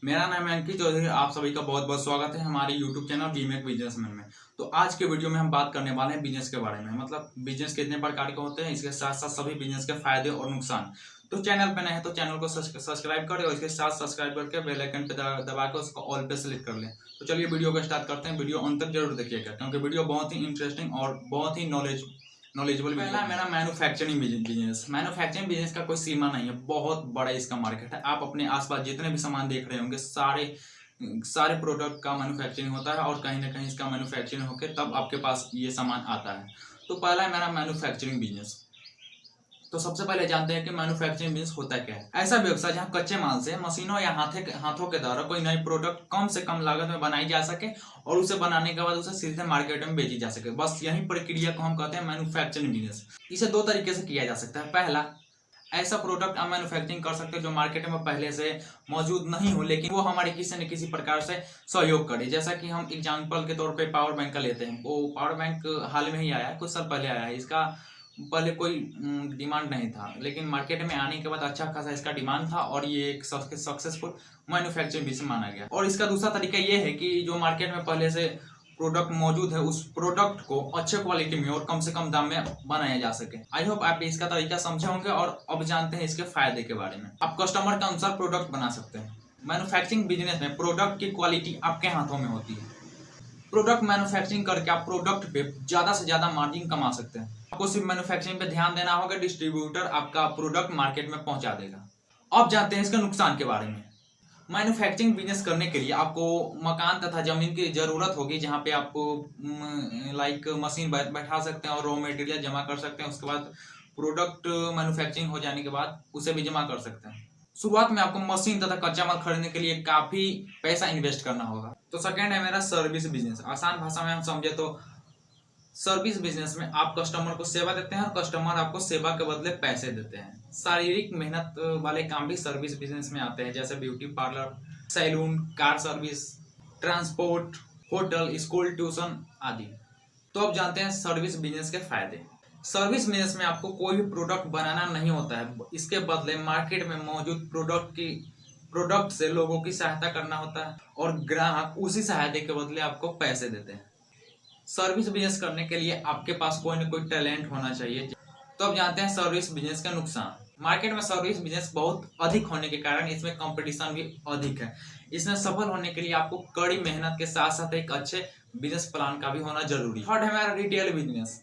मेरा नाम है अंकित चौधरी। आप सभी का बहुत बहुत स्वागत है हमारे यूट्यूब चैनल बीमेक बिजनेसमैन में। तो आज के वीडियो में हम बात करने वाले हैं बिजनेस के बारे में, मतलब बिजनेस कितने प्रकार के होते हैं, इसके साथ साथ सभी बिजनेस के फायदे और नुकसान। तो चैनल पे नए हैं तो चैनल को सब्सक्राइब करें और इसके साथ सब्सक्राइब करके बेल आइकन पे दबा के उसको ऑल पे सेलेक्ट कर लें। तो चलिए वीडियो को स्टार्ट करते हैं। वीडियो अंत तक जरूर देखिएगा क्योंकि वीडियो बहुत ही इंटरेस्टिंग और बहुत ही नॉलेजेबल। पहला मेरा मैन्युफैक्चरिंग बिजनेस। मैन्युफैक्चरिंग बिजनेस का कोई सीमा नहीं है, बहुत बड़ा इसका मार्केट है। आप अपने आसपास जितने भी सामान देख रहे होंगे सारे प्रोडक्ट का मैन्युफैक्चरिंग होता है और कहीं ना कहीं इसका मैन्युफैक्चरिंग होकर तब आपके पास ये सामान आता है। तो पहला है मेरा मैन्युफैक्चरिंग बिजनेस। तो सबसे पहले जानते हैं कि मैन्युफैक्चरिंग बिजनेस होता क्या है। ऐसा व्यवसाय जहां कच्चे माल से मशीनों या हाथों के द्वारा कोई नई प्रोडक्ट कम से कम लागत में बनाई जा सके और उसे बनाने के बाद उसे सीधे मार्केट में बेची जा सके, बस यही प्रक्रिया को हम कहते हैं मैन्युफैक्चरिंग बिजनेस। इसे दो तरीके से किया जा सकता है। पहला, ऐसा प्रोडक्ट आप मैन्युफैक्चरिंग कर सकते हो जो मार्केट में पहले से मौजूद नहीं हो लेकिन वो हमारे किसी न किसी प्रकार से सहयोग करे। जैसा कि हम एग्जांपल के तौर पे पावर बैंक का लेते हैं। वो पावर बैंक हाल में ही आया है, कुछ साल पहले आया है। इसका पहले कोई डिमांड नहीं था लेकिन मार्केट में आने के बाद अच्छा खासा इसका डिमांड था और ये एक सक्सेसफुल मैन्युफैक्चरिंग बिजनेस माना गया। और इसका दूसरा तरीका ये है कि जो मार्केट में पहले से प्रोडक्ट मौजूद है उस प्रोडक्ट को अच्छे क्वालिटी में और कम से कम दाम में बनाया जा सके। आई होप आप इसका तरीका समझे होंगे और अब जानते हैं इसके फायदे के बारे में। आप कस्टमर के अनुसार प्रोडक्ट बना सकते हैं। मैन्युफैक्चरिंग बिजनेस में प्रोडक्ट की क्वालिटी आपके हाथों में होती है। प्रोडक्ट मैन्युफैक्चरिंग करके आप प्रोडक्ट पे ज्यादा से ज्यादा मार्जिन कमा सकते हैं। आपको सिर्फ मैन्युफैक्चरिंग पे ध्यान देना होगा, डिस्ट्रीब्यूटर आपका प्रोडक्ट मार्केट में पहुंचा देगा। अब जानते हैं इसके नुकसान के बारे में। मैन्युफैक्चरिंग बिजनेस करने के लिए आपको मकान तथा जमीन की जरूरत होगी जहां पे आपको लाइक मशीन बैठा सकते हैं और रॉ मटेरियल जमा कर सकते हैं। उसके बाद प्रोडक्ट मैन्युफैक्चरिंग हो जाने के बाद उसे भी जमा कर सकते हैं। शुरुआत में आपको मशीन तथा कच्चा माल खरीदने के लिए काफी पैसा इन्वेस्ट करना होगा। तो सेकेंड है मेरा सर्विस बिजनेस। आसान भाषा में हम समझे तो सर्विस बिजनेस में आप कस्टमर को सेवा देते हैं और कस्टमर आपको सेवा के बदले पैसे देते हैं। शारीरिक मेहनत वाले काम भी सर्विस बिजनेस में आते हैं, जैसे beauty parlour, salon, car service, transport, hotel, school, tuition आदि। तो अब जानते हैं सर्विस बिजनेस के फायदे। सर्विस बिजनेस में आपको कोई भी प्रोडक्ट बनाना नहीं होता है, इसके बदले मार्केट में मौजूद प्रोडक्ट से लोगों की सहायता करना होता है और ग्राहक उसी सहायता के बदले आपको पैसे देते हैं। सर्विस बिजनेस करने के लिए आपके पास कोई ना कोई टैलेंट होना चाहिए। तो अब जानते हैं सर्विस बिजनेस का नुकसान। मार्केट में सर्विस बिजनेस बहुत अधिक होने के कारण इसमें कंपटीशन भी अधिक है। इसमें सफल होने के लिए आपको कड़ी मेहनत के साथ साथ एक अच्छे बिजनेस प्लान का भी होना जरूरी है। थर्ड है हमारा रिटेल बिजनेस।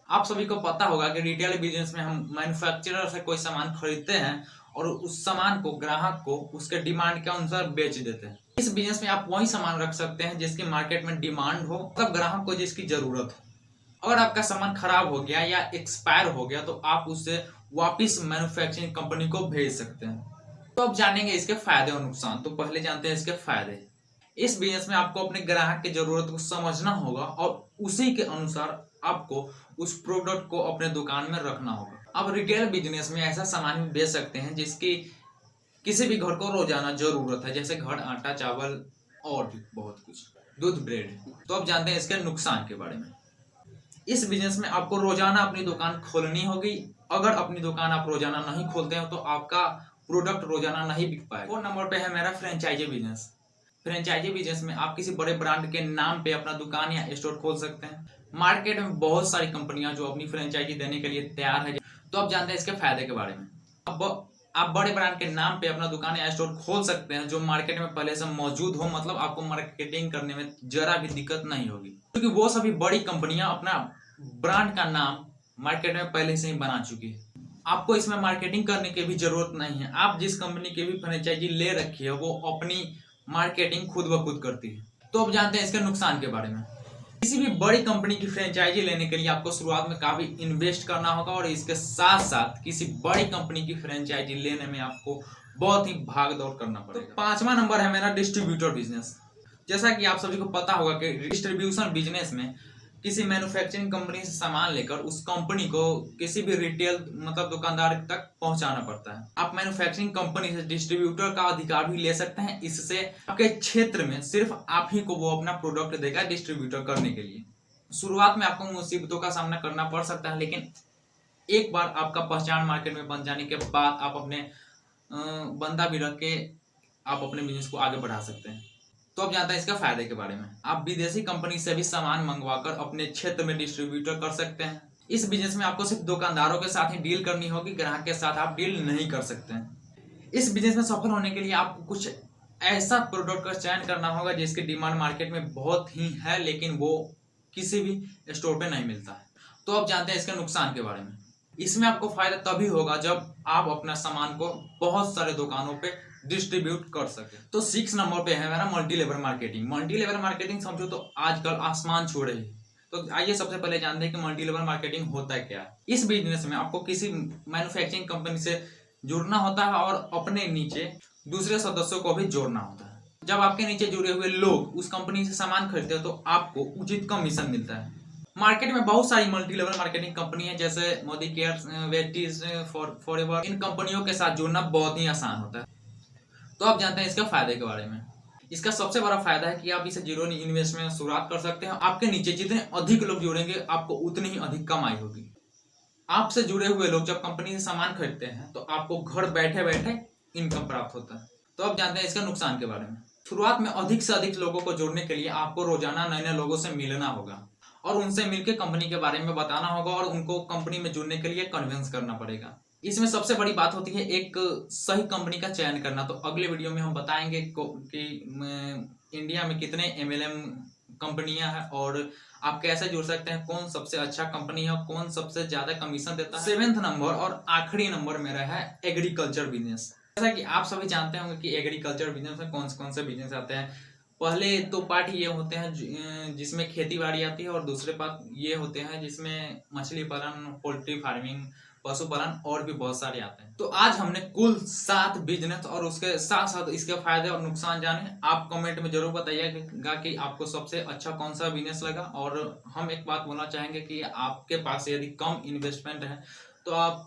आप सभी को पता होगा कि रिटेल बिजनेस में हम मैन्युफैक्चरर से कोई सामान खरीदते हैं और उस सामान को ग्राहक को उसके डिमांड के अनुसार बेच देते हैं। इस बिजनेस में आप वही सामान रख सकते हैं जिसकी मार्केट में डिमांड हो, मतलब ग्राहक को जिसकी जरूरत हो। अगर आपका सामान खराब हो गया या एक्सपायर हो गया तो आप उसे वापिस मैन्युफैक्चरिंग कंपनी को भेज सकते हैं। तो अब जानेंगे इसके फायदे और नुकसान। तो पहले जानते हैं इसके फायदे। इस बिजनेस में आपको अपने ग्राहक की जरूरत को समझना होगा और उसी के अनुसार आपको उस प्रोडक्ट को अपने दुकान में रखना होगा। अब रिटेल बिजनेस में ऐसा सामान भी बेच सकते हैं जिसकी किसी भी घर को रोजाना जरूरत है, जैसे घर, आटा, चावल और भी बहुत कुछ, दूध, ब्रेड। तो अब जानते हैं इसके नुकसान के बारे में। इस बिजनेस में आपको रोजाना अपनी दुकान खोलनी होगी। अगर अपनी दुकान आप रोजाना नहीं खोलते हो तो आपका प्रोडक्ट रोजाना नहीं बिक पाएगा। 4 नंबर पे है मेरा फ्रेंचाइजी बिजनेस। फ्रेंचाइजी बिजनेस में आप किसी बड़े ब्रांड के नाम पे अपना दुकान या स्टोर खोल सकते हैं। मार्केट में बहुत सारी कंपनियां जो अपनी फ्रेंचाइजी देने के लिए तैयार है। तो अब जानते हैं इसके फायदे के बारे में। अब आप बड़े ब्रांड के नाम पे अपना दुकान या स्टोर खोल सकते हैं जो मार्केट में पहले से मौजूद हो, मतलब आपको मार्केटिंग करने में जरा भी दिक्कत नहीं होगी क्योंकि वो सभी बड़ी कंपनियां अपना ब्रांड का नाम मार्केट में पहले से ही बना चुकी है। आपको इसमें मार्केटिंग करने की भी जरूरत नहीं है। आप जिस कंपनी की भी फ्रेंचाइजी ले रखी है वो अपनी मार्केटिंग खुद ब खुद करती है। तो अब जानते हैं इसके नुकसान के बारे में। किसी भी बड़ी कंपनी की फ्रेंचाइजी लेने के लिए आपको शुरुआत में काफी इन्वेस्ट करना होगा और इसके साथ साथ किसी बड़ी कंपनी की फ्रेंचाइजी लेने में आपको बहुत ही भाग दौड़ करना पड़ेगा। तो 5वां नंबर है मेरा डिस्ट्रीब्यूटर बिजनेस। जैसा कि आप सभी को पता होगा कि डिस्ट्रीब्यूशन बिजनेस में किसी मैन्युफैक्चरिंग कंपनी से सामान लेकर उस कंपनी को किसी भी रिटेल मतलब दुकानदार तक पहुंचाना पड़ता है। आप मैन्युफैक्चरिंग कंपनी से डिस्ट्रीब्यूटर का अधिकार भी ले सकते हैं। इससे आपके क्षेत्र में सिर्फ आप ही को वो अपना प्रोडक्ट देगा डिस्ट्रीब्यूटर करने के लिए। शुरुआत में आपको मुसीबतों का सामना करना पड़ सकता है लेकिन एक बार आपका पहचान मार्केट में बन जाने के बाद आप अपने बंदा भी रख के आप अपने बिजनेस को आगे बढ़ा सकते हैं। तो अब जानते हैं इसका फायदे के बारे में। आप विदेशी कंपनी से भी सामान मंगवाकर अपने क्षेत्र में डिस्ट्रीब्यूटर कर सकते हैं। इस बिजनेस में आपको सिर्फ दुकानदारों के साथ ही डील करनी होगी, ग्राहक के साथ आप डील नहीं कर सकते हैं। इस बिजनेस में सफल होने के लिए आपको कुछ ऐसा प्रोडक्ट का चयन करना होगा जिसकी डिमांड मार्केट में बहुत ही है, लेकिन वो किसी भी स्टोर पे नहीं मिलता है। तो अब जानते हैं इसके नुकसान के बारे में। इसमें आपको फायदा तभी होगा जब आप अपना सामान को बहुत सारे दुकानों पे डिस्ट्रीब्यूट कर सके। तो 6 नंबर पे है मेरा multi level marketing. Multi level marketing समझो तो आजकल आसमान छू रही है। तो आइए सबसे पहले जानते हैं कि मल्टी लेवल मार्केटिंग होता है क्या। इस बिजनेस में आपको किसी मैन्युफैक्चरिंग कंपनी से जुड़ना होता है और अपने नीचे दूसरे सदस्यों को भी जोड़ना होता है। जब आपके नीचे जुड़े हुए लोग उस कंपनी से सामान खरीदते हैं तो आपको उचित कमीशन मिलता है। मार्केट में बहुत सारी मल्टी लेवल मार्केटिंग कंपनी है, जैसे मोदी केयर, वेटीज, फॉरएवर। इन कंपनियों के साथ जुड़ना बहुत ही आसान होता है। तो आप जानते हैं इसके फायदे के बारे में। इसका सबसे बड़ा फायदा है कि आप इसे जीरो इन्वेस्टमेंट में शुरुआत कर सकते हैं। आपके नीचे जितने अधिक लोग जुड़ेंगे आपको उतनी ही अधिक कमाई होगी। आपसे जुड़े हुए लोग जब कंपनी से सामान खरीदते हैं तो आपको घर बैठे बैठे इनकम प्राप्त होता है। तो अब जानते हैं इसका नुकसान के बारे में। शुरुआत में अधिक से अधिक लोगों को जोड़ने के लिए आपको रोजाना नए नए लोगों से मिलना होगा और उनसे मिलकर कंपनी के बारे में बताना होगा और उनको कंपनी में जुड़ने के लिए कन्विंस करना पड़ेगा। इसमें सबसे बड़ी बात होती है एक सही कंपनी का चयन करना। तो अगले वीडियो में हम बताएंगे कि इंडिया में कितने MLM कंपनियां हैं और आप कैसे जुड़ सकते हैं, कौन सबसे अच्छा कंपनी है, कौन सबसे ज्यादा कमीशन देता है। 7वां नंबर और आखिरी नंबर मेरा है एग्रीकल्चर बिजनेस। जैसा कि आप सभी जानते होंगे कि एग्रीकल्चर बिजनेस में कौन से बिजनेस आते हैं। पहले तो पार्ट ये होते हैं जिसमें खेती बाड़ी आती है और दूसरे पार्ट ये होते हैं जिसमें मछली पालन, पोल्ट्री फार्मिंग, पशुपालन और भी बहुत सारे आते हैं। तो आज हमने कुल 7 बिजनेस और उसके साथ साथ इसके फायदे और नुकसान जाने। आप कमेंट में जरूर बताइएगा कि आपको सबसे अच्छा कौन सा बिजनेस लगा। और हम एक बात बोलना चाहेंगे कि आपके पास यदि कम इन्वेस्टमेंट है तो आप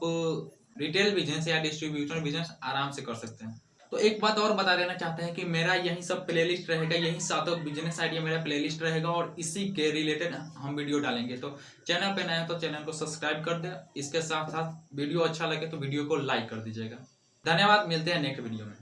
रिटेल बिजनेस या डिस्ट्रीब्यूटर बिजनेस आराम से कर सकते हैं। तो एक बात और बता देना चाहते हैं कि मेरा यही सब प्लेलिस्ट रहेगा, यही 7 बिजनेस आइडिया मेरा प्लेलिस्ट रहेगा और इसी के रिलेटेड हम वीडियो डालेंगे। तो चैनल पे नए हैं तो चैनल को सब्सक्राइब कर दें। इसके साथ साथ वीडियो अच्छा लगे तो वीडियो को लाइक कर दीजिएगा। धन्यवाद, मिलते हैं नेक्स्ट वीडियो में।